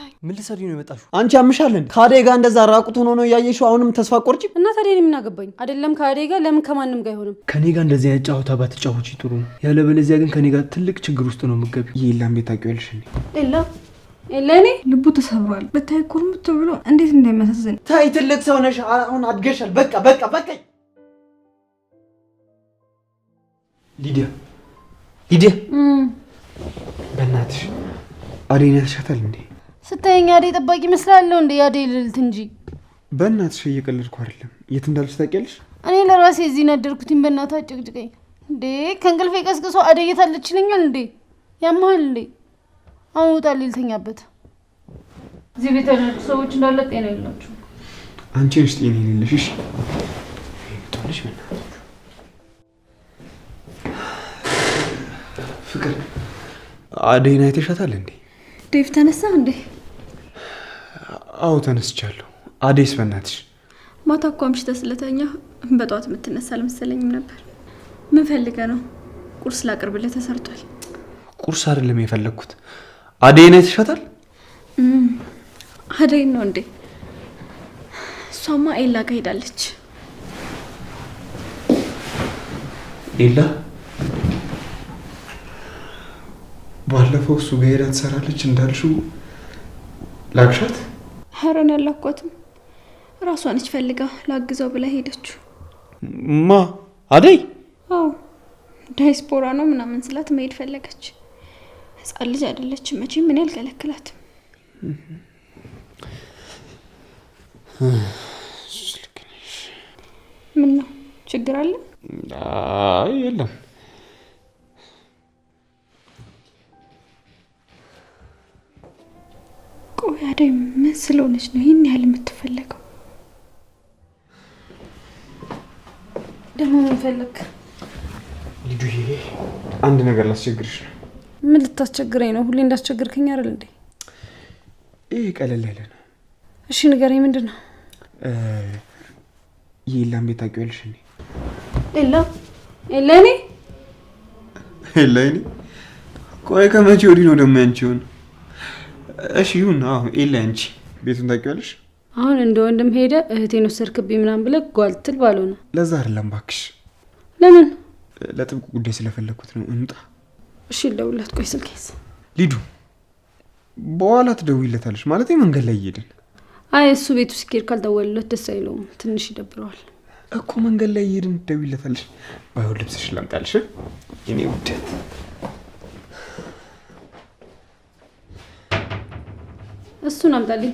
የመታኝ? ምን ልትሰሪ ነው የመጣሽው? አንቺ ያምሻል እንዴ? ከአደይ ጋር እንደዛ ራቁት ሆኖ ነው ያየሽው? አሁንም ተስፋ ቆርጪ እና ታዲያ ምን አገባኝ? አይደለም ከአደይ ጋር ለምን ከማንም ጋር አይሆንም? ከኔ ጋር እንደዚህ አይነት ጨዋታ ባትጫወቺ ጥሩ ነው። ያለበለዚያ ግን ከኔ ጋር ትልቅ ችግር ውስጥ ነው የምትገቢው። የለም ቤት ታውቂዋለሽ እንዴ? የለኔ ልቡ ተሰብሯል። ብታይ ኩርምት ብሎ እንዴት እንደሚያሳዝን። ታይ ትልቅ ሰው ነሽ፣ አሁን አድገሻል። በቃ ሊዲያ በእናትሽ አደይን ያልሻታል እንዴ? ስታየኝ አደይ ጠባቂ መስላለሁ እንዴ? አደይ ልልት እንጂ በእናትሽ እየቀለድኩ አይደለም። የት እንዳለች ታውቂያለሽ? እኔ ለራሴ እዚህ ነደርኩትኝ። በእናትህ አጭቅጭቀኝ እንዴ! ከእንቅልፌ ቀስቅሶ አደይ የታለች ይለኛል እንዴ? ያማል እንዴ? አሁን ውጣ ልልተኛበት። እዚህ ቤት ያሉ ሰዎች እንዳለ ጤና የላችሁ። አንቺ ነሽ ጤና የሌለሽ። እሺ ትንሽ በእናትሽ ፍቅር አደይን አይተሻታል እንዴ? ዴቭ ተነሳ እንዴ? አዎ ተነስቻለሁ። አደይስ በእናትሽ? ማታ እኮ አምሽተህ ስለተኛ በጠዋት የምትነሳ አልመሰለኝም ነበር። ምን ፈልገህ ነው? ቁርስ ላቅርብልህ ተሰርቷል። ቁርስ አይደለም የፈለግኩት። አደይን አይተሻታል? አደይን ነው እንዴ? እሷማ ኤላ ጋር ሄዳለች። ኤላ ባለፈው እሱ ጋር ሄዳ ትሰራለች እንዳልሽው ላክሻት? ሀረን ያላኳትም ራሷ ነች ፈልጋ ላግዘው ብላ ሄደችው። ማ አደይ? አዎ ዳይስፖራ ነው ምናምን ስላት መሄድ ፈለገች። ህፃን ልጅ አይደለችም መቼም ምን ያልከለክላትም። ምን ነው ችግር አለ? አይ የለም። ቆይ አደይ ምን ስለሆነች ነው ይህን ያህል የምትፈለገው? ደግሞ ምን ፈለግ? ልጁዬ አንድ ነገር ላስቸግርሽ ነው። ምን ልታስቸግረኝ ነው? ሁሌ እንዳስቸግርከኝ አይደል እንዴ? ይሄ ቀለል ያለ ነው። እሺ ንገረኝ። ምንድን ነው? የኤላን ቤት ታውቂዋለሽ እንዴ? ኤላኔ ቆይ ከመቼ ወዲህ ነው ደግሞ ያንቺውን? እሺ ይሁን። አዎ ኤላ አንቺ ቤቱን ታውቂዋለሽ? አሁን እንደ ወንድም ሄደ እህቴን ወሰድክብኝ ምናምን ብለህ ጓልትል ባልሆነ። ለዛ አይደለም እባክሽ። ለምን? ለጥብቅ ጉዳይ ስለፈለኩት ነው። እንጣ እሺ ልደውልለት። ቆይ ስልኬስ? ሊዱ በኋላ ትደውይለታለሽ ማለት መንገድ ላይ እየሄድን። አይ እሱ ቤቱ ሲኬድ ካልደወልለት ደስ አይለውም፣ ትንሽ ይደብረዋል እኮ። መንገድ ላይ እየሄድን ትደውይለታለሽ። ባይሆን ልብስሽ ላምጣልሽ የኔ ውደት። እሱን አምጣልኝ።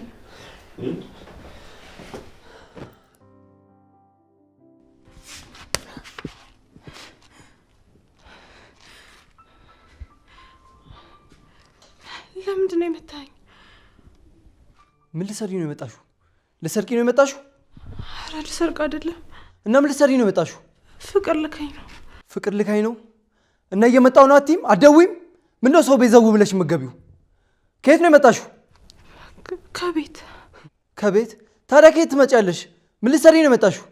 ለምንድን ነው የመታኝ? ምን ልትሰሪ ነው የመጣሽው? ልትሰርቂ ነው የመጣሽው? ኧረ ልሰርቅ አይደለም። እና ምን ልትሰሪ ነው የመጣሽው? ፍቅር ልካኝ ነው። ፍቅር ልካኝ ነው? እና እየመጣሁ ነው አትይም? አትደውይም? ምነው ሰው ቤት ዘው ብለሽ የምትገቢው? ከየት ነው የመጣሽው? ከቤት። ከቤት? ታዲያ ከየት ትመጫለሽ? ምን ልትሰሪ ነው የመጣሽው?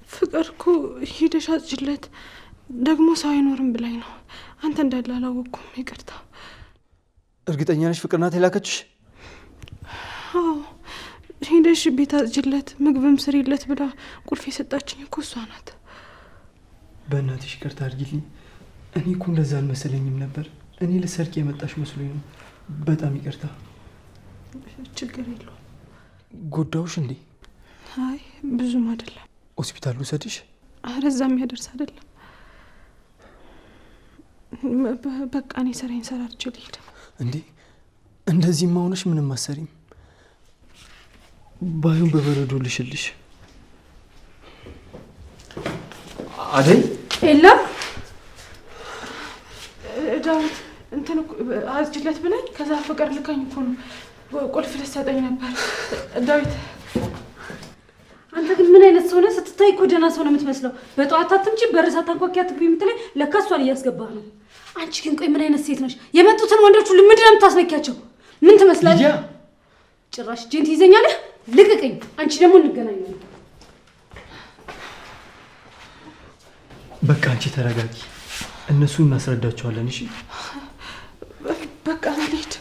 ፍቅር እኮ ሂደሽ አጽጅለት ደግሞ ሰው አይኖርም ብላኝ ነው። አንተ እንዳለ አላወቅኩም። ይቅርታ። እርግጠኛ ነሽ ፍቅር ናት የላከችሽ? አዎ ሂደሽ ቤት አጽጅለት ምግብም ስሪለት ብላ ቁልፍ የሰጣችኝ እኮ እሷ ናት። በእናትሽ ይቅርታ አድርጊልኝ። እኔ እኮ እንደዛ አልመሰለኝም ነበር። እኔ ልትሰርቂ የመጣሽ መስሎኝ ነው። በጣም ይቅርታ። ችግር የለውም። ጎዳውሽ እንዴ? አይ ብዙም አይደለም። ሆስፒታል ልውሰድሽ? ኧረ እዛም ያደርስ አይደለም። በቃ እኔ ስራዬን ሰራርቼ ልሂድ። እንዴ እንደዚህማ ሆነሽ ምንም አሰሪም። ባዩን በበረዶ ልሽልሽ። አደይ ኤላ ዳዊት እንትን አጽጅለት ብለኝ ከዛ ፍቅር ልካኝ እኮ ነው። ቁልፍ ልትሰጠኝ ነበር። ዳዊት አንተ ግን ምን አይነት ሰው ነህ? ስትታይ እኮ ደህና ሰው ነው የምትመስለው። በጠዋት አትምጪ በርሳ ታንኳኪያት የምትለኝ ለካ እሷን እያስገባህ ነው። አንቺ ግን ቆይ ምን አይነት ሴት ነሽ? የመጡትን ወንዶች ሁሉ ምንድን ነው የምታስነኪያቸው? ምን ትመስላለህ? ጭራሽ እጄን ትይዘኛለህ? ልቅቅኝ። አንቺ ደግሞ እንገናኛለን። በቃ አንቺ ተረጋጊ። እነሱን እናስረዳቸዋለን። እሺ በቃ ልሂድ።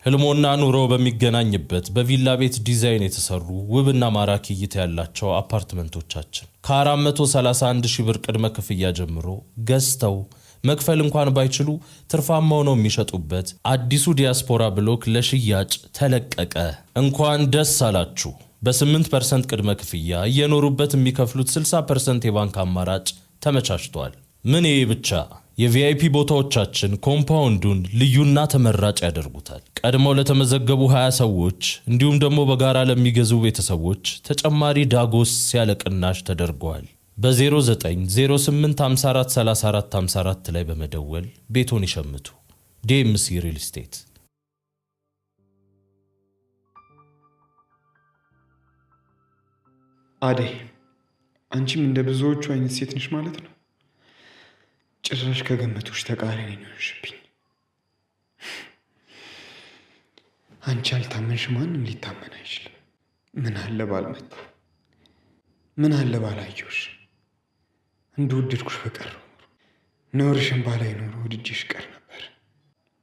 ህልሞና ኑሮ በሚገናኝበት በቪላ ቤት ዲዛይን የተሰሩ ውብና ማራኪ እይታ ያላቸው አፓርትመንቶቻችን ከ431 ሺህ ብር ቅድመ ክፍያ ጀምሮ ገዝተው መክፈል እንኳን ባይችሉ ትርፋማ ሆነው የሚሸጡበት አዲሱ ዲያስፖራ ብሎክ ለሽያጭ ተለቀቀ። እንኳን ደስ አላችሁ። በ8% ቅድመ ክፍያ እየኖሩበት የሚከፍሉት 60% የባንክ አማራጭ ተመቻችቷል። ምን ይሄ ብቻ! የቪአይፒ ቦታዎቻችን ኮምፓውንዱን ልዩና ተመራጭ ያደርጉታል። ቀድመው ለተመዘገቡ 20 ሰዎች እንዲሁም ደግሞ በጋራ ለሚገዙ ቤተሰቦች ተጨማሪ ዳጎስ ያለ ቅናሽ ተደርገዋል። በ0908543454 ላይ በመደወል ቤቶን ይሸምቱ። ዲኤምሲ ሪል ስቴት። አደይ፣ አንቺም እንደ ብዙዎቹ አይነት ሴት ነሽ ማለት ነው። ጭራሽ ከገመቶች ተቃራኒ ነው የሆንሽብኝ። አንቺ አልታመንሽ፣ ማንም ሊታመን አይችልም። ምን አለ ባልመጣ፣ ምን አለ ባላየሁሽ፣ እንደወደድኩሽ በቀረው ኖርሽን ባላይ ኖሮ ወድጄሽ ቀር ነበር።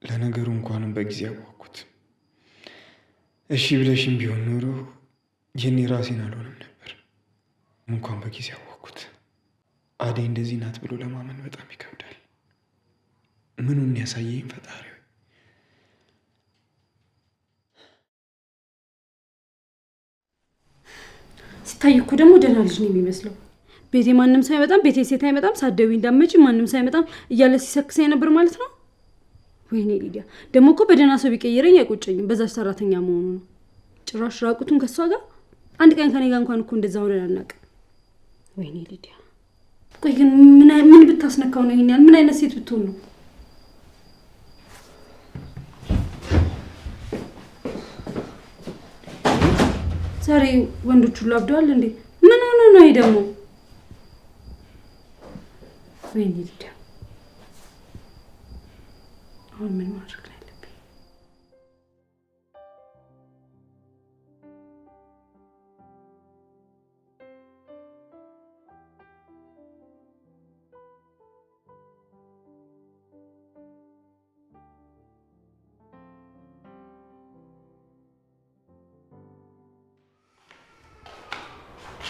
ለነገሩ እንኳንም በጊዜ አወቅኩት። እሺ ብለሽም ቢሆን ኖሮ የኔ ራሴን አልሆንም ነበር። እንኳን በጊዜ አወቅኩት። አደይ እንደዚህ ናት ብሎ ለማመን በጣም ይከብዳል። ምኑን ያሳየኝ ፈጣሪ። ሲታይ እኮ ደግሞ ደህና ልጅ ነው የሚመስለው። ቤቴ ማንም ሳይመጣም፣ ቤቴ ሴት አይመጣም፣ ሳትደውይ እንዳትመጪ ማንም ሳይመጣም እያለ ሲሰክሰኝ ነበር ማለት ነው። ወይኔ ሊዲያ፣ ደግሞ እኮ በደህና ሰው ቢቀየረኝ አይቆጨኝም። በዛች ሰራተኛ መሆኑ ነው። ጭራሽ ራቁቱን ከሷ ጋር አንድ ቀን ከኔ ጋር እንኳን እኮ እንደዛ ሆነን አናውቅም። ወይኔ ሊዲያ፣ ቆይ ግን ምን ብታስነካው ነው ይሄን ያህል? ምን አይነት ሴት ብትሆን ነው? ዛሬ ወንዶች ሁሉ አብደዋል እንዴ? ምን ሆነ ነው ይሄ ደግሞ? ወይኔ ሊዲያ፣ አሁን ምን ማድረግ ነው ያለብኝ?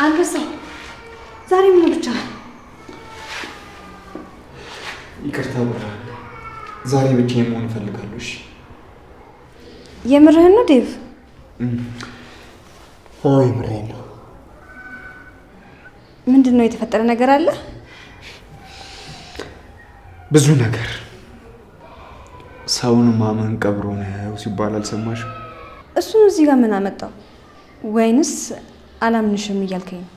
አንበሳ፣ ዛሬ ምን ብቻ? ይቅርታ ብርሃን፣ ዛሬ ብቻዬን መሆን እፈልጋለሁ። እሺ? የምርህን ነው ዴቭ? አዎ የምሬን ነው። ምንድን ነው የተፈጠረ ነገር አለ? ብዙ ነገር። ሰውን ማመን ቀብሮ ነው ሲባል አልሰማሽም? እሱን እዚህ ጋር ምን አመጣው? ወይንስ አላምንሽም እያልከኝ ነው?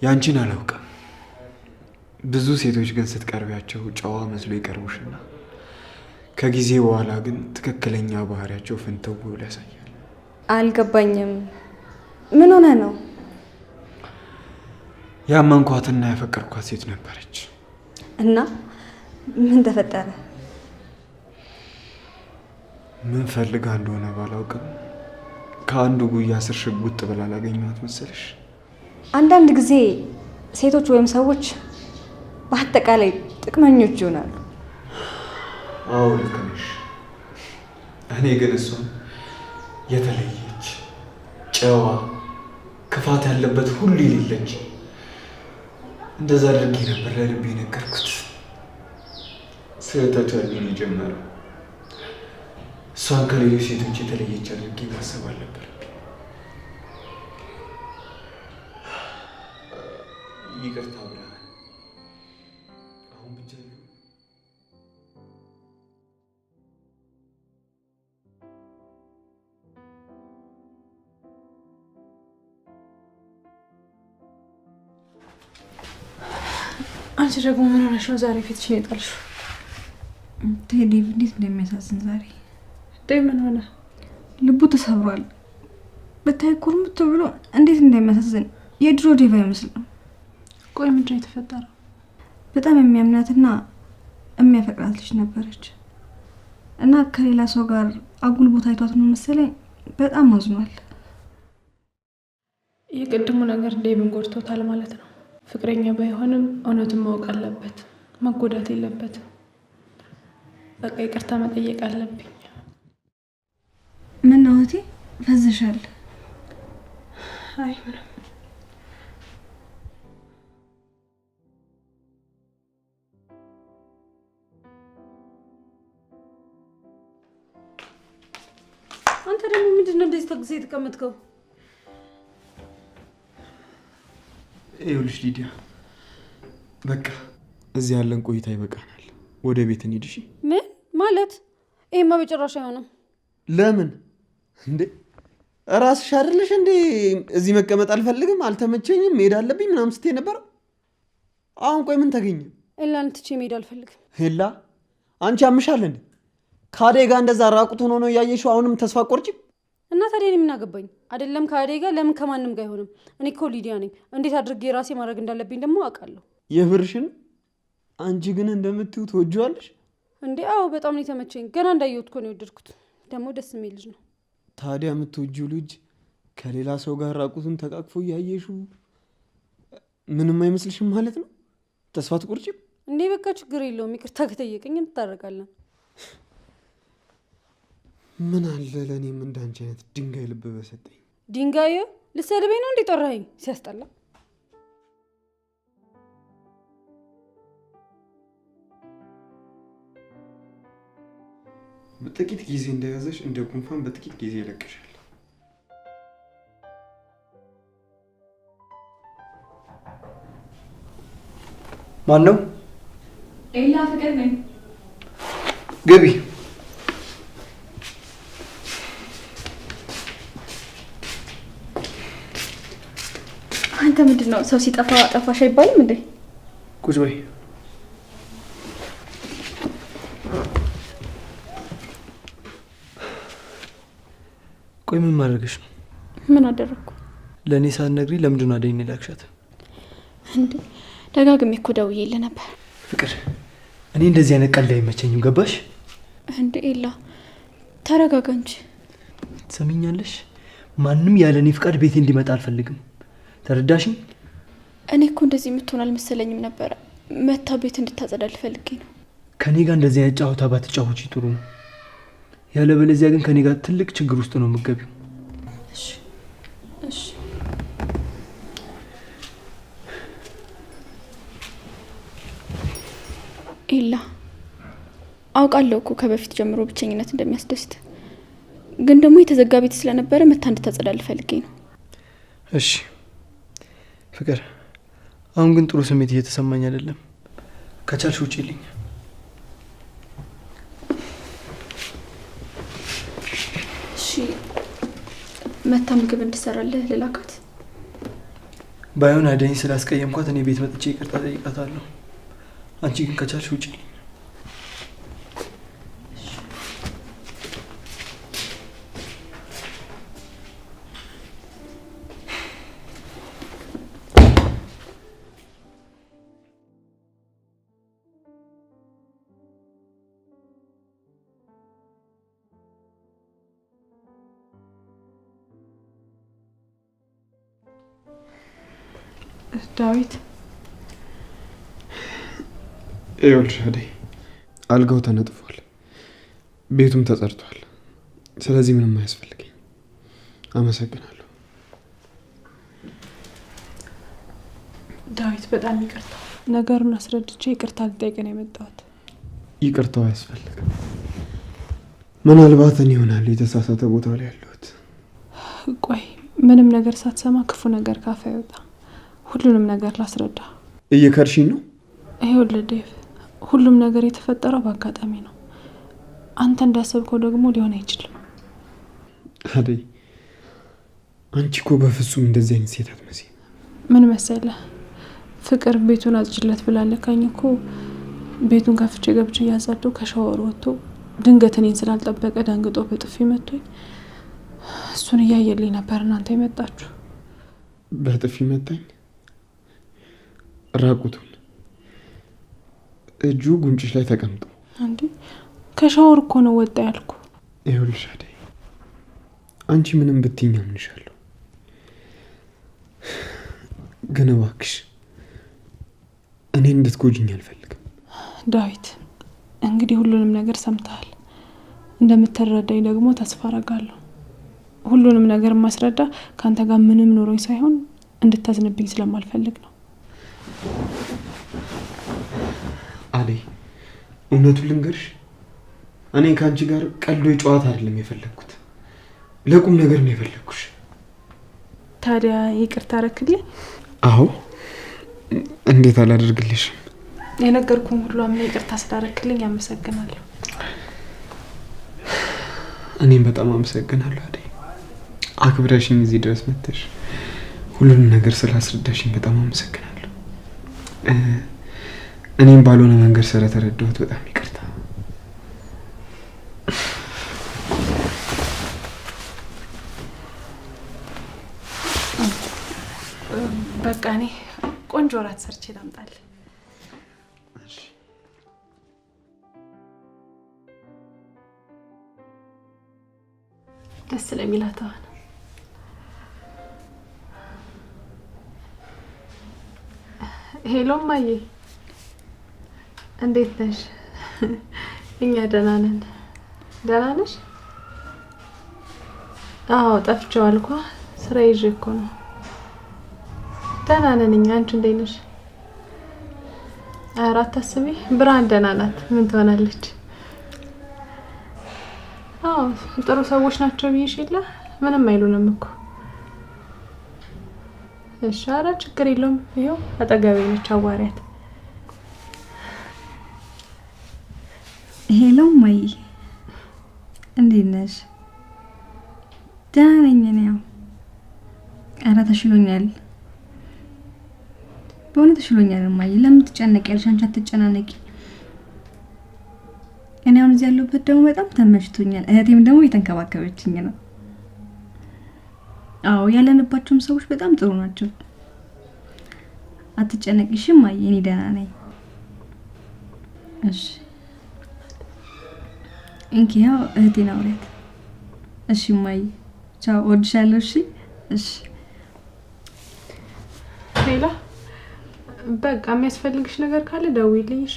ያንቺን አላውቅም። ብዙ ሴቶች ግን ስትቀርቢያቸው ጨዋ መስሎ ይቀርቡሽና ከጊዜ በኋላ ግን ትክክለኛ ባህሪያቸው ፍንትው ብሎ ያሳያል። አልገባኝም። ምን ሆነ ነው? ያመንኳትና ያፈቀርኳት ሴት ነበረች። እና ምን ተፈጠረ? ምን ፈልጋ እንደሆነ ባላውቅም ከአንዱ ጉያ ስር ሽጉጥ ብላ ላገኘኋት መሰለሽ። አንዳንድ ጊዜ ሴቶች ወይም ሰዎች በአጠቃላይ ጥቅመኞች ይሆናሉ። አዎ ልክ ነሽ። እኔ ግን እሷን የተለየች ጨዋ፣ ክፋት ያለበት ሁሉ የሌለች እንደዛ አድርጌ ነበር ለልቤ ነገርኩት። ስህተቱ ያንን የጀመረው እሷን ከሌሎች ሴቶች የተለየች አድርጌ ማሰብ አልነበር። ይቅርታ ብለሃል። አሁን ብቻ አንቺ ደግሞ ምን ሆነሽ ነው ዛሬ ፊትሽን የጣልሽው? ቴዲ እንዴት እንደሚያሳዝን ዛሬ። ዴቭ ምን ሆነ? ልቡ ተሰብሯል። ብታይ ኩርምት ብሎ እንዴት እንደሚያሳዝን የድሮ ዴቭ አይመስልም። ቆይ ምንድን ነው የተፈጠረው? በጣም የሚያምናትና የሚያፈቅራት ልጅ ነበረች እና ከሌላ ሰው ጋር አጉል ቦታ አይቷት ነው መሰለኝ በጣም አዝኗል። የቅድሙ ነገር ዴቭን ጎድቶታል ማለት ነው። ፍቅረኛ ባይሆንም እውነቱን ማወቅ አለበት፣ መጎዳት የለበትም። በቃ ይቅርታ መጠየቅ አለብኝ። ነው እህቴ? ፈዝሻል? አይ ምንም። አንተ ደግሞ ምንድነው እንደዚህ ተግዘህ የተቀመጥከው? ይኸውልሽ ሊዲያ፣ በቃ እዚህ ያለን ቆይታ ይበቃናል። ወደ ቤት እንሂድ። እሺ? ምን ማለት? ይሄማ በጭራሽ አይሆንም። ለምን እንዴ? ራስሽ አይደለሽ እንዴ እዚህ መቀመጥ አልፈልግም፣ አልተመቸኝም፣ መሄድ አለብኝ ምናምን ስትይ ነበር። አሁን ቆይ ምን ተገኘ? ኤላን ትቼ መሄድ አልፈልግም። ሄላ፣ አንቺ አምሻል እንዴ? ከአደይ ጋር እንደዛ ራቁት ሆኖ ነው እያየሽው አሁንም ተስፋ ቆርጪ? እና ታዲያ እኔ ምን አገባኝ? አይደለም ከአደይ ጋር ለምን ከማንም ጋር አይሆንም? እኔ እኮ ሊዲያ ነኝ። እንዴት አድርጌ ራሴ ማድረግ እንዳለብኝ ደግሞ አውቃለሁ። የብርሽን አንቺ ግን እንደምትዩ ትወጂዋለሽ እንዴ? አዎ በጣም ነው የተመቸኝ። ገና እንዳየሁት እኮ ነው የወደድኩት። ደግሞ ደስ የሚል ልጅ ነው። ታዲያ የምትወጂው ልጅ ከሌላ ሰው ጋር ራቁቱን ተቃቅፎ እያየሽው ምንም አይመስልሽም ማለት ነው? ተስፋ ትቆርጪም እንዴ? በቃ ችግር የለውም። ይቅርታ ከጠየቀኝ እንታረቃለን። ምን አለ ለእኔም እንዳንቺ አይነት ድንጋይ ልብ በሰጠኝ። ድንጋይ? ልትሰድበኝ ነው እንዴ ጠራኸኝ? ሲያስጠላ። በጥቂት ጊዜ እንደያዘሽ እንደ ጉንፋን በጥቂት ጊዜ ይለቅሻል። ማን ነው? ኤላ ፍቅር ነኝ። ግቢ። አንተ ምንድነው ሰው ሲጠፋ ጠፋሽ አይባልም እንዴ? ቁጭ በይ። ቆይ ምን ማድረግሽ ነው? ምን አደረኩ? ለእኔ ሳትነግሪ ለምንድን ነው አደይን የላክሻት? እንዴ ደጋግሜ እኮ ደውዬልህ ነበር። ፍቅር፣ እኔ እንደዚህ አይነት ቀልድ አይመቸኝም። ገባሽ? እንዴ ኤላ ተረጋጋ እንጂ። ትሰሚኛለሽ? ማንም ያለ እኔ ፍቃድ ቤቴ እንዲመጣ አልፈልግም። ተረዳሽኝ? እኔ እኮ እንደዚህ የምትሆን አልመሰለኝም ነበረ። መታ ቤት እንድታጸዳል ፈልጌ ነው። ከኔ ጋር እንደዚህ አይነት ጨዋታ ባትጫወቺ ጥሩ ነው። ያለበለዚያ ግን ከኔ ጋር ትልቅ ችግር ውስጥ ነው የምትገቢው። እሺ እሺ። ኤላ አውቃለሁ እኮ ከበፊት ጀምሮ ብቸኝነት እንደሚያስደስት፣ ግን ደግሞ የተዘጋ ቤት ስለነበረ መታ እንድታጸዳል ፈልጌ ነው። እሺ ፍቅር፣ አሁን ግን ጥሩ ስሜት እየተሰማኝ አይደለም። ከቻልሽ ውጪልኝ። እሺ መታ ምግብ እንድሰራልህ ልላካት? ባይሆን አደይን ስላስቀየምኳት እኔ ቤት መጥቼ ይቅርታ ጠይቃታለሁ። አንቺ ግን ከቻልሽ ውጪልኝ። ዳዊት፣ ይኸውልሽ አደይ፣ አልጋው ተነጥፏል፣ ቤቱም ተጸድቷል። ስለዚህ ምንም አያስፈልገኝ። አመሰግናለሁ። ዳዊት በጣም ይቅርታ። ነገሩን አስረድቼ ይቅርታ ልጠይቅ ነው የመጣሁት። ይቅርታው አያስፈልግም። ምናልባት እኔ ይሆናል የተሳሳተ ቦታ ላይ ያለሁት። ቆይ ምንም ነገር ሳትሰማ ክፉ ነገር ካፍ አይወጣ። ሁሉንም ነገር ላስረዳ። እየከርሽኝ ነው? ይኸውልህ ዴቭ፣ ሁሉም ነገር የተፈጠረው በአጋጣሚ ነው። አንተ እንዳሰብከው ደግሞ ሊሆን አይችልም። አደይ፣ አንቺ እኮ በፍጹም እንደዚህ አይነት ሴት አትመስይም። ምን መሰለህ፣ ፍቅር ቤቱን አጽጅለት ብላለካኝ እኮ ቤቱን ከፍቼ ገብቼ እያጸዳሁ ከሻወር ወጥቶ ድንገት እኔን ስላልጠበቀ ደንግጦ በጥፊ መቶኝ እሱን እያየልኝ ነበር እናንተ የመጣችሁ። በጥፊ መታኝ? ራቁቱን እጁ ጉንጭሽ ላይ ተቀምጦ? እንዴ ከሻወር እኮ ነው ወጣ ያልኩ። ይኸውልሽ አደይ፣ አንቺ ምንም ብትይኝ አምንሻለሁ፣ ግን እባክሽ እኔን እንድትጎጂኝ አልፈልግም። ዳዊት፣ እንግዲህ ሁሉንም ነገር ሰምተሃል። እንደምትረዳኝ ደግሞ ተስፋ አረጋለሁ። ሁሉንም ነገር ማስረዳ ካንተ ጋር ምንም ኖሮኝ ሳይሆን እንድታዝንብኝ ስለማልፈልግ ነው። አደይ እውነቱን ልንገርሽ፣ እኔ ከአንቺ ጋር ቀልዶ ጨዋታ አይደለም የፈለግኩት፣ ለቁም ነገር ነው የፈለግኩሽ። ታዲያ ይቅርታ አረክልኝ? አዎ፣ እንዴት አላደርግልሽም? የነገርኩህን ሁሉ አምነህ ይቅርታ ስላረክልኝ አመሰግናለሁ። እኔም በጣም አመሰግናለሁ አደይ፣ አክብረሽኝ እዚህ ድረስ መጥተሽ ሁሉንም ነገር ስላስረዳሽኝ በጣም አመሰግናለሁ። እኔም ባልሆነ መንገድ ስለተረዳሁት በጣም ይቅርታ። በቃ እኔ ቆንጆ ራት ሰርቼ ላምጣልህ። ደስ ስለሚላት አሁን ሄሎ ማዬ፣ እንዴት ነሽ? እኛ ደህና ነን። ደህና ነሽ? አዎ ጠፍቼዋል እኮ ስራ ይዤ እኮ ነው። ደህና ነን እኛ። አንቺ እንዴት ነሽ? ኧረ አታስቢ፣ ብርሃን ደህና ናት። ምን ትሆናለች? አዎ ጥሩ ሰዎች ናቸው ብዬሽ የለ ምንም አይሉንም እኮ። እሺ ኧረ ችግር የለውም። ይኸው አጠገቤ ነች፣ አዋሪያት። ሄሎ ማይ፣ እንዴት ነሽ? ደህና ነኝ እኔ። ያው ኧረ ተሽሎኛል፣ በእውነት ተሽሎኛል ማይ። ለምን ትጨነቂያለሽ? አንቺ አትጨናነቂ። እኔ አሁን እዚህ ያለሁበት ደግሞ በጣም ተመችቶኛል። እህቴም ደግሞ እየተንከባከበችኝ ነው። አዎ ያለንባቸውም ሰዎች በጣም ጥሩ ናቸው። አትጨነቂሽ ማይ፣ እኔ ደህና ነኝ። እሺ እንኪ ያው እህቴን አውሪያት። እሺ ማይ፣ ቻው፣ እወድሻለሁ። እሺ እሺ። ሌላ በቃ የሚያስፈልግሽ ነገር ካለ ደውይልኝ። እሺ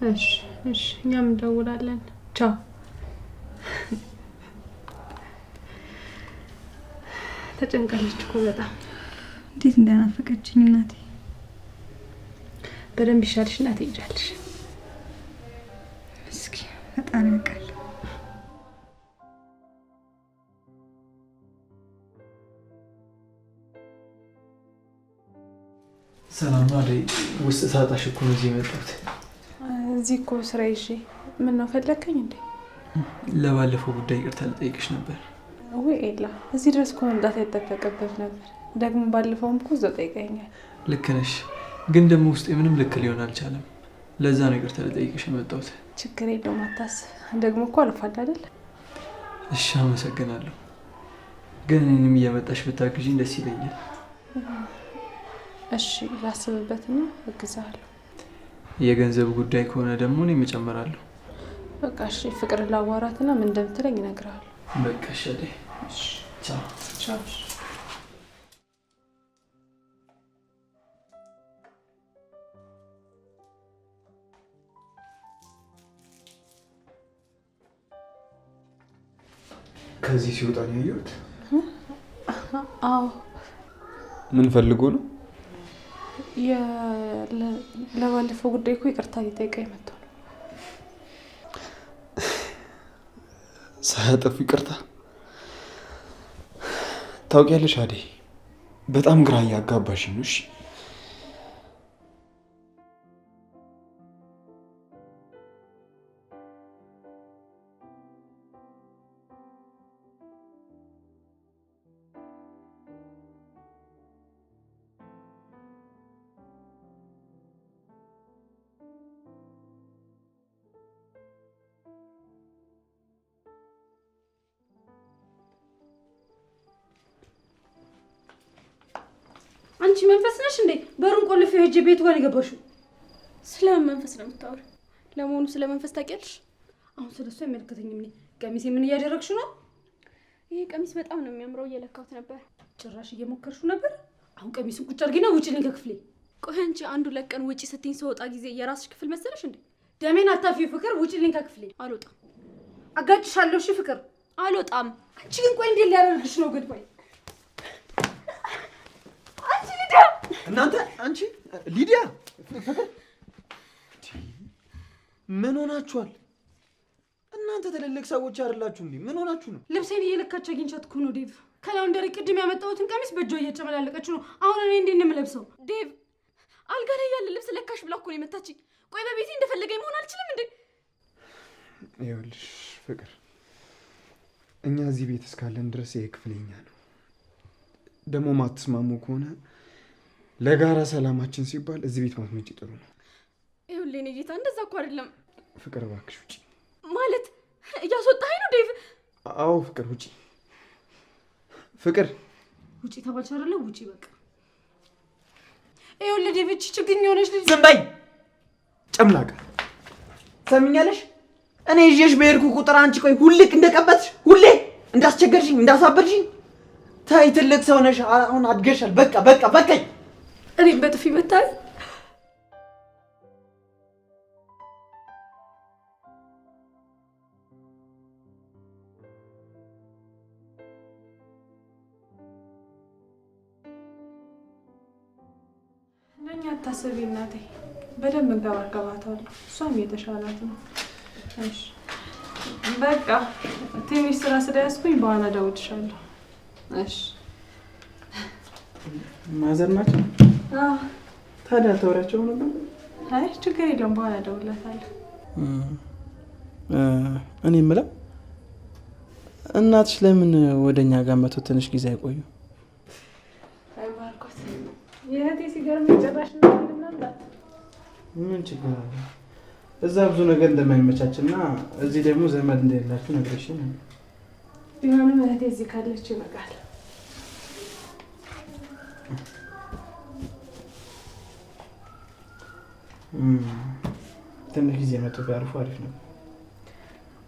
እሺ እሺ፣ እኛም እንደውላለን። ቻው። ተጨንቃለች እኮ በጣም። እንዴት እንደናፈቀችኝ እናቴ። በደንብ ይሻልሽ እናቴ፣ ይጃልሽ። እስኪ ፈጣሪ ያውቃል። ሰላም ነው አደይ? ውስጥ ሳጣሽ እኮ ነው እዚህ የመጣሁት። እዚህ እኮ ስራ ይዤ። ምን ነው ፈለከኝ እንዴ? ለባለፈው ጉዳይ ይቅርታ ልጠይቅሽ ነበር። ወይ ኤላ፣ እዚህ ድረስ እኮ መምጣት አይጠበቅብህ ነበር። ደግሞ ባለፈውም እኮ እዛው ጠይቀኛል። ልክ ነሽ፣ ግን ደግሞ ውስጤ ምንም ልክ ሊሆን አልቻለም። ለዛ ነው ይቅርታ ልጠይቅሽ የመጣሁት። ችግር የለውም አታስብ። ደግሞ እኮ አልፏል አይደል? እሺ አመሰግናለሁ። ግን እኔንም እየመጣሽ ብታግዢኝ ደስ ይለኛል። እሺ ላስብበትና እግዛለሁ። የገንዘብ ጉዳይ ከሆነ ደግሞ እኔም እጨምራለሁ። በቃ እሺ፣ ፍቅር ላዋራትና ምን እንደምትለኝ እነግርሃለሁ። በቃ እሺ አደይ። ቻው ቻው። ከዚህ ሲወጣ ነው ያየሁት። አዎ። ምን ፈልጎ ነው? ለባለፈው ጉዳይ እኮ ይቅርታ ሊጠይቀኝ መጥቶ ነው። ሳያጠፉ ይቅርታ? ታውቂያለሽ አደይ፣ በጣም ግራ እያጋባሽኝ ነው። እሺ አንቺ መንፈስ ነሽ እንዴ? በሩን ቆልፌ ሄጄ ቤት ጋር የገባሽው? ስለምን መንፈስ ነው የምታወሪው? ለመሆኑ ስለ መንፈስ ታውቂያለሽ? አሁን ስለሱ አይመለከተኝም። እኔ ቀሚሴ ምን እያደረግሽ ነው? ይሄ ቀሚስ በጣም ነው የሚያምረው፣ እየለካሁት ነበር። ጭራሽ እየሞከርሽው ነበር? አሁን ቀሚሱን ቁጭ አድርጊና ውጪልኝ ከክፍሌ። ቆይ አንቺ አንዱ ለቀን ውጪ ስትይኝ ስወጣ ጊዜ የራስሽ ክፍል መሰለሽ እንዴ? ደሜን አታፊው ፍቅር፣ ውጪልኝ ከክፍሌ። አልወጣም። አጋጭሻለሁ። እሺ ፍቅር፣ አልወጣም። አንቺ ግን ቆይ እንዴት ሊያደርግሽ ነው? ግድባይ አንቺ ሊዲያ! እናንተ አንቺ ሊዲያ ፍቅር ምን ሆናችኋል? እናንተ ትልልቅ ሰዎች አይደላችሁ እንዴ? ምን ሆናችሁ ነው? ልብሴን እየለካች አግኝቻት እኮ ነው ዴቭ። ከላውንደሪ ቅድም ያመጣሁትን ቀሚስ በእጇ እየጨመላለቀች ነው። አሁን እኔ እንዴት ነው የምለብሰው? ዴቭ አልጋ ላይ ያለ ልብስ ለካሽ ብላ እኮ ነው የመታችኝ። ቆይ በቤቴ እንደፈለገኝ መሆን አልችልም እንዴ? ይኸውልሽ ፍቅር፣ እኛ እዚህ ቤት እስካለን ድረስ ይሄ ክፍል የኛ ነው። ደግሞ ማትስማሙ ከሆነ ለጋራ ሰላማችን ሲባል እዚህ ቤት ማትመጪ ጥሩ ነው። ይኸውልህ እኔ ጌታ እንደዛ እኮ አይደለም። ፍቅር እባክሽ ውጪ። ማለት እያስወጣኸኝ ነው ዴቭ? አዎ ፍቅር ውጪ። ፍቅር ውጪ ተባልሽ አይደለ? ውጪ በቃ። ይኸውልህ ዴቭ እቺ ችግኝ የሆነች ልጅ ዝም በይ ጨምላቃ። ሰምኛለሽ? እኔ ይዤሽ በሄድኩ ቁጥር አንቺ ቆይ ሁሌ እንደቀበትሽ፣ ሁሌ እንዳስቸገርሽኝ፣ እንዳሳበርሽኝ። ተይ ትልቅ ሰው ነሽ፣ አሁን አድገሻል። በቃ በቃ በቃኝ። እኔም በጥፊ መታኝ። ለእኛ አታስቢ እናቴ፣ በደንብ እንከባከባታለሁ። እሷም የተሻላት ነው። እሺ በቃ ትንሽ ስራ ስለያዝኩኝ በኋላ እደውልልሻለሁ። እሺ ማዘር ናቸው? አዎ። ታዲያ አልተወራቸውም ነበር? አይ ችግር የለውም፣ በኋላ እደውልላታለሁ። እኔ የምለው እናትሽ ለምን ወደኛ ጋር መቶ ትንሽ ጊዜ አይቆዩ? አይ ባርኮት፣ የእህቴ ሲገርመኝ ጭራሽ እናንተ ምን ችግር አለ? እዛ ብዙ ነገር እንደማይመቻችና እዚህ ደግሞ ዘመድ እንደሌላችሁ ነግረሽኝ ነው። ቢሆንም እህቴ እዚህ ካለች ይበቃል። ትንሽ ጊዜ መቶ ቢያርፉ አሪፍ ነው።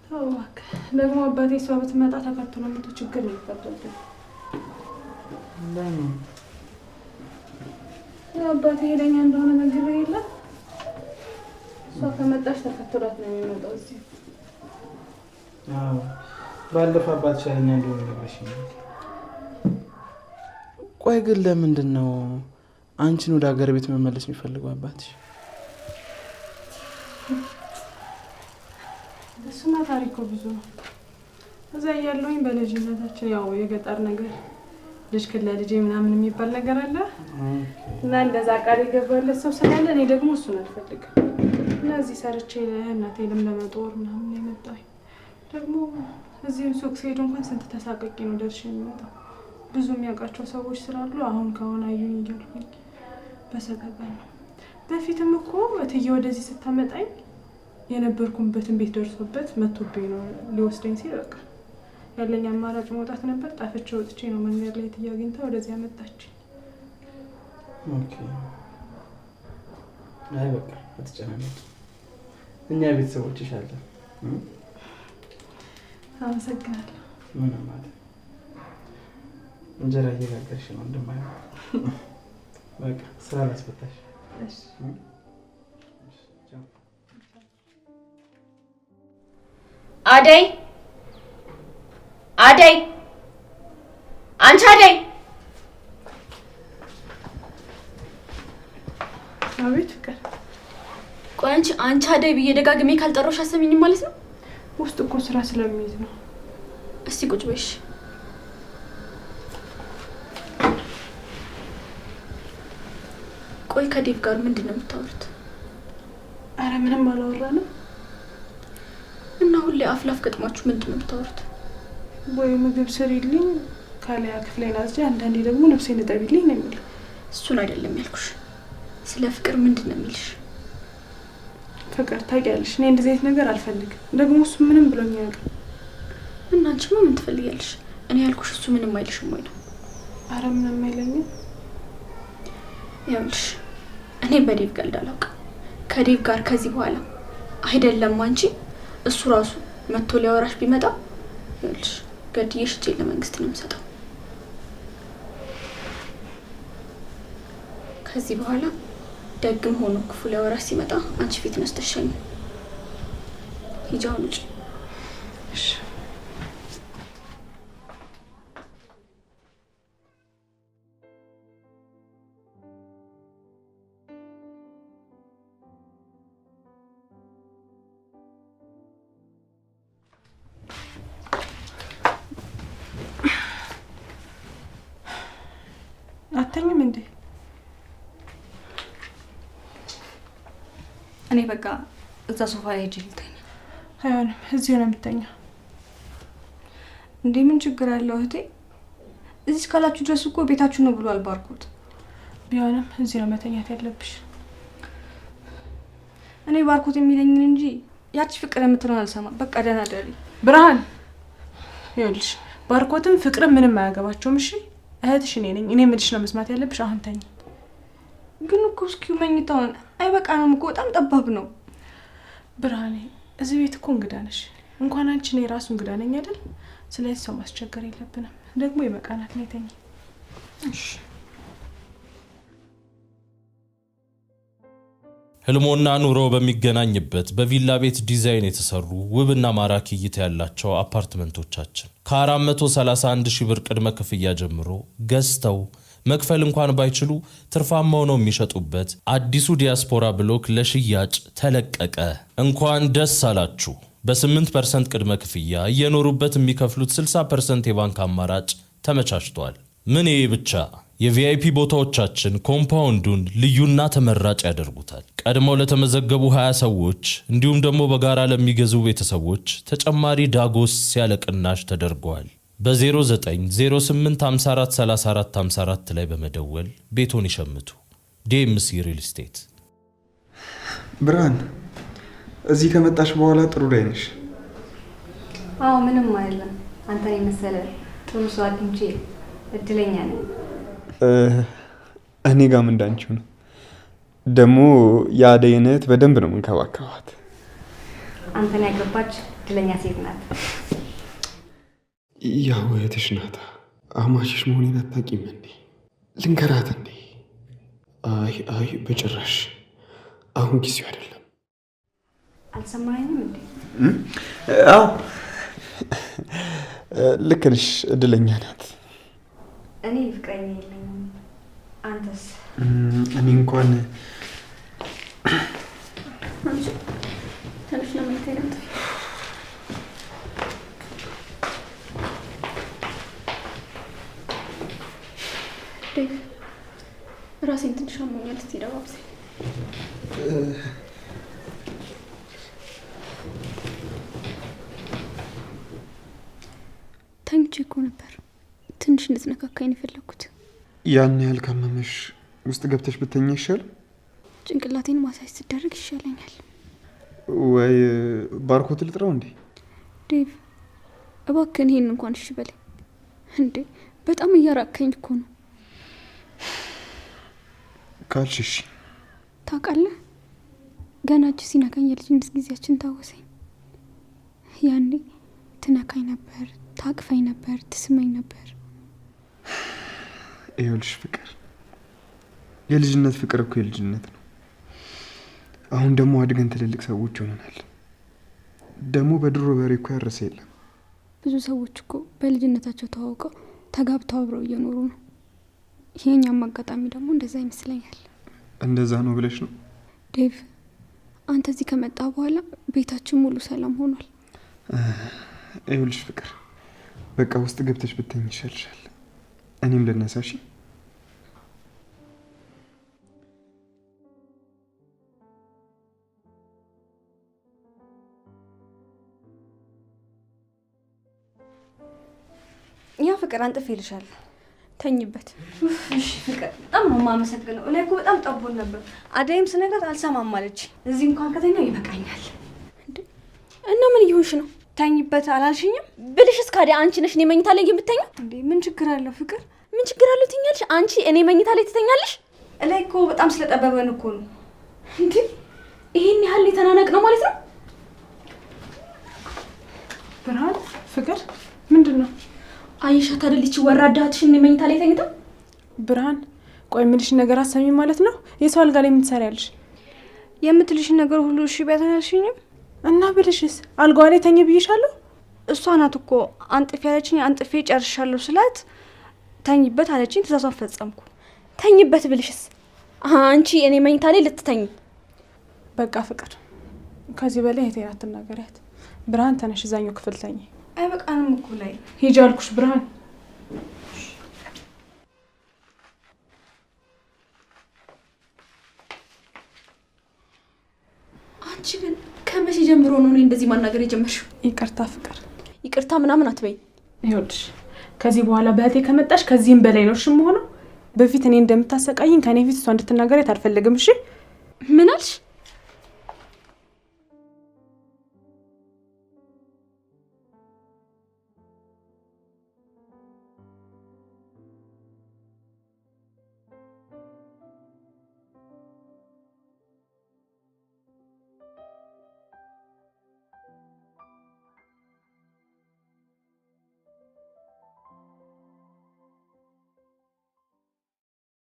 ተው እባክህ። ደግሞ አባቴ እሷ ብትመጣ ተከትሎ መቶ ችግር ነው የሚፈጠርብን። ለምን? አባቴ ሄደኛ እንደሆነ ነግሬህ የለ? እሷ ከመጣች ተከትሏት ነው የሚመጣው እዚህ። አዎ ባለፈው አባትሽ ሄደኛ እንደሆነ ነግረሽኝ። ቆይ ግን ለምንድን ነው አንቺን ወደ ሀገር ቤት መመለስ የሚፈልገው አባትሽ? እሱማ ታሪኩ ብዙ ነው። እዛ እያለሁኝ በልጅነታችን ያው የገጠር ነገር ልጅ ለልጄ ምናምን የሚባል ነገር አለ እና እንደዛ ቃል የገባለት ሰው ስላለ እኔ ደግሞ እሱን አልፈልግም እና እዚህ ሰርቼ እናቴንም ለመጦር ምናምን የመጣሁኝ። ደግሞ እዚህም ሱቅ ስሄድ እንኳን ስንት ተሳቀቂ ነው ደርሼ የሚመጣው። ብዙ የሚያውቃቸው ሰዎች ስላሉ አሁን ከሆነ አዩኝ እያልኩኝ በሰቀቀን ነው። በፊትም እኮ እትዬ ወደዚህ ስታመጣኝ የነበርኩበትን ቤት ደርሶበት መጥቶብኝ ነው ሊወስደኝ ሲል በቃ ያለኝ አማራጭ መውጣት ነበር። ጣፍቼ ወጥቼ ነው መንገድ ላይ እትዬ አግኝታ ወደዚህ አመጣችኝ። ኦኬ አይ በቃ አትጨናነቂ፣ እኛ ቤተሰቦችሽ አለን። አመሰግናለሁ። ምን ማለት እንጀራ እየጋገርሽ ነው እንደማይሆን። በቃ ስራ ላስፈታሽ። እሺ አደይ አደይ፣ አንቺ አደይ! አቤት ፍቅር። ቆይ አንቺ አደይ ብዬ ደጋግሜ ካልጠራሁሽ አሰሚኝም ማለት ነው? ውስጥ እኮ ስራ ስለሚይዝ ነው። እስቲ ቁጭ በይሽ። ቆይ ከዴቭ ጋር ምንድን ነው የምታወሩት? አረ ምንም አላወራንም። እና ሁሌ አፍላፍ ገጥማችሁ ምንድን ነው የምታወሩት? ወይ ምግብ ስሪልኝ ካሊያ ክፍሌን አዝጂ፣ አንዳንዴ ደግሞ ልብሴን እጠቢልኝ ነው የሚለው። እሱን አይደለም ያልኩሽ። ስለ ፍቅር ምንድን ነው የሚልሽ? ፍቅር ታውቂያለሽ፣ እኔ እንደዚህ አይነት ነገር አልፈልግም። ደግሞ እሱ ምንም ብሎኝ አያውቅም። እና አንቺማ ምን ትፈልጊያለሽ? እኔ ያልኩሽ እሱ ምንም አይልሽም ወይ ነው? አረ ምንም አይለኝም። ያውልሽ እኔ በዴቭ ቀልድ አላውቅም። ከዴቭ ጋር ከዚህ በኋላ አይደለም አንቺ እሱ ራሱ መጥቶ ሊያወራሽ ቢመጣ ያውልሽ ገድዬ ሽጬ ለመንግስት ነው የምሰጠው። ከዚህ በኋላ ደግም ሆኖ ክፉ ሊያወራሽ ሲመጣ አንቺ ፊት ነስተሽኝ ሂጂ አሁን ውጪ። እሺ አተኝም እንዴ? እኔ በቃ እዛ ሶፋ ላይ ሄጄ ልተኛ። አይሆንም፣ እዚሁ ነው የምተኛው። እንዴ ምን ችግር አለው እህቴ? እዚህ ካላችሁ ድረስ እኮ ቤታችሁ ነው ብሏል ባርኮት። ቢሆንም እዚህ ነው መተኛት ያለብሽ። እኔ ባርኮት የሚለኝን እንጂ ያቺ ፍቅር የምትለውን አልሰማም። በቃ ደህና ደሪ ብርሃን። ይኸውልሽ ባርኮትም ፍቅርም ምንም አያገባቸውም። እሺ እህትሽ እኔ ነኝ። እኔ የምልሽ ነው መስማት ያለብሽ። አሁን ተኝ። ግን እኮ እስኪው መኝታውን አይበቃንም እኮ በጣም ጠባብ ነው። ብርሃኔ እዚህ ቤት እኮ እንግዳ ነሽ። እንኳን አንቺ እኔ ራሱ እንግዳ ነኝ አይደል? ስለዚህ ሰው ማስቸገር የለብንም። ደግሞ ይበቃናል። ነይ ተኝ። እሺ። ህልሞና ኑሮ በሚገናኝበት በቪላ ቤት ዲዛይን የተሰሩ ውብና ማራኪ እይታ ያላቸው አፓርትመንቶቻችን ከ431 ሺህ ብር ቅድመ ክፍያ ጀምሮ ገዝተው መክፈል እንኳን ባይችሉ ትርፋማ ሆነው የሚሸጡበት አዲሱ ዲያስፖራ ብሎክ ለሽያጭ ተለቀቀ። እንኳን ደስ አላችሁ! በ8% ቅድመ ክፍያ እየኖሩበት የሚከፍሉት 60% የባንክ አማራጭ ተመቻችቷል። ምን ይሄ ብቻ! የቪአይፒ ቦታዎቻችን ኮምፓውንዱን ልዩና ተመራጭ ያደርጉታል። ቀድመው ለተመዘገቡ 20 ሰዎች እንዲሁም ደግሞ በጋራ ለሚገዙ ቤተሰቦች ተጨማሪ ዳጎስ ያለ ቅናሽ ተደርገዋል። በ0908543454 ላይ በመደወል ቤቶን ይሸምቱ። ዲኤምሲ ሪል ስቴት። ብርሃን እዚህ ከመጣሽ በኋላ ጥሩ ላይ ነሽ። አዎ ምንም አይደለም። አንተን የመሰለ ጥሩ ሰው አግኝቼ እድለኛ ነኝ። እኔ ጋም እንዳንቺው ነው። ደግሞ የአደይን እህት በደንብ ነው የምንከባከባት። አንተን ያገባች እድለኛ ሴት ናት። ያው እህትሽ ናታ። አማችሽ መሆኔን አታውቂም እንዴ? ልንገራት እንዴ? አይ በጭራሽ አሁን ጊዜው አይደለም። አልሰማኸኝም እንዴ? አዎ ልክ ነሽ። እድለኛ ናት። እኔ ፍቅረኛ የለኝም። አንተስ? እኔ እንኳን ትንሽ ለማየት አይደለም። ዴቭ ራሴን ትንሽ አሞኛል። እስቲ ደባብሴ ተኝቼ እኮ ነበር። ትንሽ እንድትነካካኝ የፈለኩት። ያን ያህል ካመመሽ ውስጥ ገብተሽ ብተኛ ይሻል። ጭንቅላቴን ማሳጅ ስደረግ ይሻለኛል። ወይ ባርኮት ልጥራው እንዴ? ዴቭ እባክህን ይሄን እንኳን እሺ በለኝ እንዴ። በጣም እያራከኝ እኮ ነው። ካልሽሽ ታውቃለህ፣ ገና እጅ ሲነካኝ የልጅነት ጊዜያችን ታወሰኝ። ያኔ ትነካኝ ነበር፣ ታቅፈኝ ነበር፣ ትስመኝ ነበር። ይኸውልሽ ፍቅር፣ የልጅነት ፍቅር እኮ የልጅነት ነው። አሁን ደግሞ አድገን ትልልቅ ሰዎች ሆነናል። ደግሞ በድሮ በሬ እኮ ያረሰ የለም። ብዙ ሰዎች እኮ በልጅነታቸው ተዋውቀው ተጋብተው አብረው እየኖሩ ነው። ይሄኛም አጋጣሚ ደግሞ እንደዛ ይመስለኛል። እንደዛ ነው ብለሽ ነው ዴቭ? አንተ እዚህ ከመጣ በኋላ ቤታችን ሙሉ ሰላም ሆኗል። ይኸውልሽ ፍቅር፣ በቃ ውስጥ ገብተሽ ብተኝ ይሻልሻል። እኔም ልነሳሽ። ያ ፍቅር አንጥፍ ይልሻል። ተኝበት። እሺ ፍቅር፣ በጣም ነው የማመሰግነው። እኔ እኮ በጣም ጠቦን ነበር። አደይም ስነግራት አልሰማም አለች። እዚህ እንኳን ከተኛው ይበቃኛል። እና ምን እየሆንሽ ነው? ተኝበት አላልሽኝም? ብልሽስ ካዲያ አንቺ ነሽ እኔ መኝታ ላይ የምትተኛው? እንዴ ምን ችግር አለው ፍቅር? ምን ችግር አለው ትኛለሽ? አንቺ እኔ መኝታ ላይ ትተኛለሽ? እላይ እኮ በጣም ስለጠበበን እኮ ነው። እንዴ ይሄን ያህል የተናነቅ ነው ማለት ነው? ብርሃን ፍቅር ምንድን ነው? አይሻት አይደልች ወራዳትሽ እኔ መኝታ ላይ ተኝታ? ብርሃን ቆይ የምልሽ ነገር አሰሚ ማለት ነው? የሰው አልጋ ላይ ምን ትሰሪያለሽ? የምትልሽን ነገር ሁሉ እሺ ቢያተናልሽኝም እና ብልሽስ አልጋዋ ላይ ተኝ ብዬሻለሁ። እሷ ናት እኮ አንጥፌ ያለችኝ። አንጥፌ ጨርሻለሁ ስላት ተኝበት አለችኝ። ትእዛዟን ፈጸምኩ። ተኝበት ብልሽስ አንቺ እኔ መኝታ ላይ ልትተኝ? በቃ ፍቅር ከዚህ በላይ እህቴን አትናገሪያት። ብርሃን ተነሽ፣ እዛኛው ክፍል ተኝ። አይበቃንም እኮ ላይ ሂጂ አልኩሽ ብርሃን። ግን ከመቼ ጀምሮ ነው እኔ እንደዚህ ማናገር የጀመርሽው? ይቅርታ ፍቅር፣ ይቅርታ ምናምን አትበይ። ይኸውልሽ ከዚህ በኋላ በእህቴ ከመጣሽ ከዚህም በላይ ነው እሺ የምሆነው። በፊት እኔ እንደምታሰቃይኝ ከኔ ፊት እሷ እንድትናገሪያት አልፈልግም። እሺ ምን አልሽ?